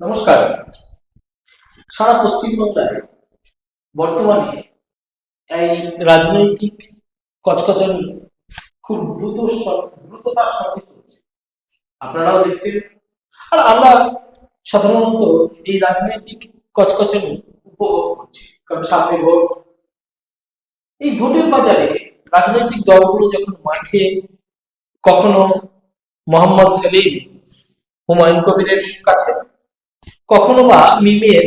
নমস্কার। সারা পশ্চিমবাংলায় বর্তমানে এই রাজনৈতিক কচকচানি খুব দ্রুততার সঙ্গে চলছে, আপনারাও দেখছেন। আর আমরা সাধারণত এই রাজনৈতিক কচকচানি উপভোগ করছি, কারণ সামনে ভোট। এই ভোটের বাজারে রাজনৈতিক দলগুলো যখন মাঠে, কখনো মোহাম্মদ সেলিম হুমায়ুন কবিরের কাছে, কখনো বা মিমের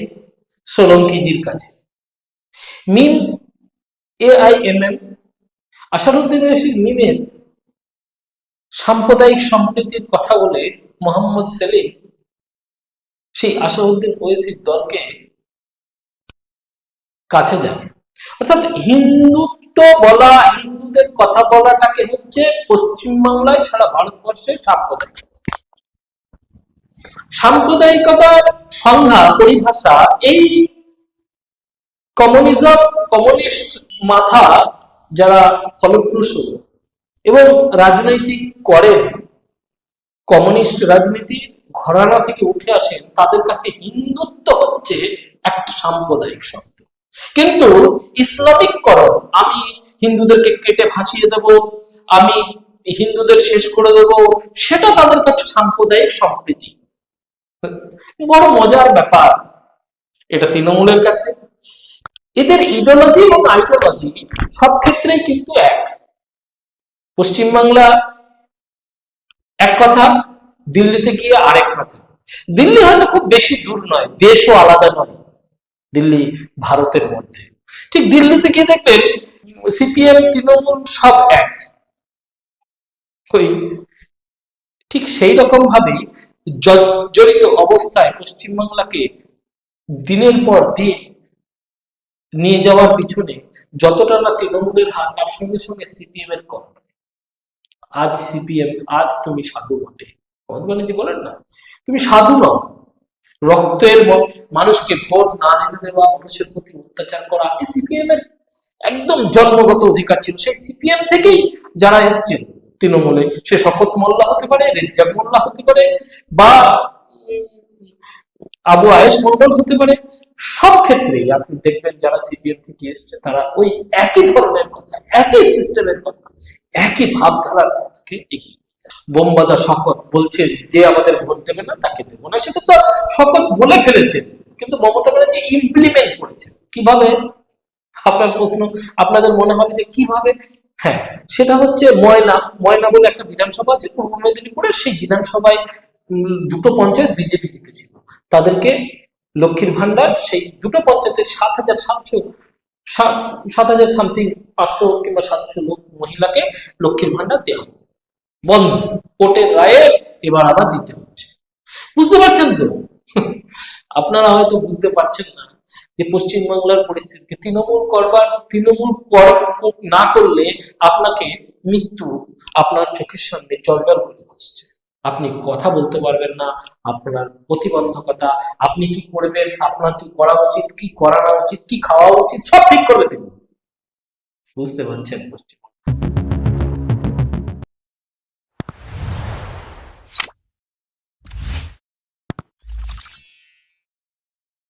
সোলঙ্কিজির কাছে। মিম AIMM আসাদুদ্দিন ওয়াইসির মিমের সাম্প্রদায়িক সম্প্রীতির কথা বলে মোহাম্মদ সেলিম সেই আসাদুদ্দিন ওয়াইসির দলকে কাছে যান। অর্থাৎ হিন্দুত্ব বলা, হিন্দুদের কথা বলাটাকে হচ্ছে পশ্চিমবাংলায় ছাড়া ভারতবর্ষের সাম্প্রদায়িকতার সংজ্ঞা, পরিভাষা এই কমিউনিস্ট মাথা যারা ফলপ্রসূ এবং রাজনৈতিক করেন, কমিউনিস্ট রাজনীতির ঘরানা থেকে উঠে আসেন, তাদের কাছে হিন্দুত্ব হচ্ছে একটা সাম্প্রদায়িক শব্দ। কিন্তু ইসলামিককরণ, আমি হিন্দুদেরকে কেটে ভাসিয়ে দেব, আমি হিন্দুদের শেষ করে দেব, সেটা তাদের কাছে সাম্প্রদায়িক সম্প্রীতি। বড় মজার ব্যাপার এটা তৃণমূলের কাছে। এদের ইডিওলজি এবং আইডিওলজি সব ক্ষেত্রেই কিন্তু এক। পশ্চিমবাংলা এক কথা, দিল্লিতে গিয়ে আরেক কথা। দিল্লি হয়তো খুব বেশি দূর নয়, দেশও আলাদা নয়, দিল্লি ভারতের মধ্যে। ঠিক দিল্লিতে গিয়ে দেখবেন সিপিএম তৃণমূল সব এক। ঠিক সেই রকম ভাবেই জর্জরিত অবস্থায় পশ্চিমবাংলাকে দিনের পর দিন নিয়ে যাওয়ার পিছনে যতটা না তৃণমূলের হাত, তার সঙ্গে সঙ্গে সিপিএম এর কম। আজ সিপিএম, আজ তুমি সাধু বটে, মমতা ব্যানার্জি বলেন না, তুমি সাধু নও। রক্তের মানুষকে ভোট না দিতে দেওয়া, মানুষের প্রতি অত্যাচার করা, এই সিপিএম এর একদম জন্মগত অধিকার ছিল। সেই সিপিএম থেকেই যারা এসছেন তৃণমূলে, সে শপথ মোল্লা হতে পারে, রেজ্জাক মোল্লা হতে পারে, বা আবু আয়েশ মন্ডল হতে পারে, সব ক্ষেত্রেই আপনি দেখবেন যারা সিপিএম থেকে এসছে তারা ওই একই ধরনের কথা, একই সিস্টেমের কথা, একই ভাবধারার পথকে এগিয়ে। বোমবাদা শপথ বলছে যে আমাদের ভোট দেবে না তাকে দেবো না, সেটা তো শপথ বলে ফেলেছেন, কিন্তু মমতা ব্যানার্জি ইমপ্লিমেন্ট করেছেন কিভাবে? আপনার প্রশ্ন, আপনাদের মনে হবে যে কিভাবে? হ্যাঁ, সেটা হচ্ছে ময়না বলে একটা বিধানসভা আছে পূর্ব মেদিনীপুরের। সেই বিধানসভায় দুটো পঞ্চায়েত বিজেপি জিতেছিল, তাদেরকে লক্ষ্মীর ভান্ডার, সেই দুটো পঞ্চায়েতের 7,000 সামথিং 500 কিংবা 700 লোক মহিলাকে লক্ষ্মীর ভান্ডার দেওয়া হতো, বন্ধ। কোর্টের রায়ে এবার আবার দিতে হচ্ছে। বুঝতে পারছেন তো? আপনারা হয়তো বুঝতে পারছেন না যে পশ্চিমবাংলার পরিস্থিতি। তৃণমূল না করলে আপনাকে মৃত্যু আপনার চোখের সামনে জলজল করে বসছে। আপনি কথা বলতে পারবেন না, আপনার প্রতিবন্ধকতা, আপনি কি করবেন, আপনার কি করা উচিত, কি করা না উচিত, কি খাওয়া উচিত, সব ঠিক করবে তিনি। বুঝতে পারছেন পশ্চিম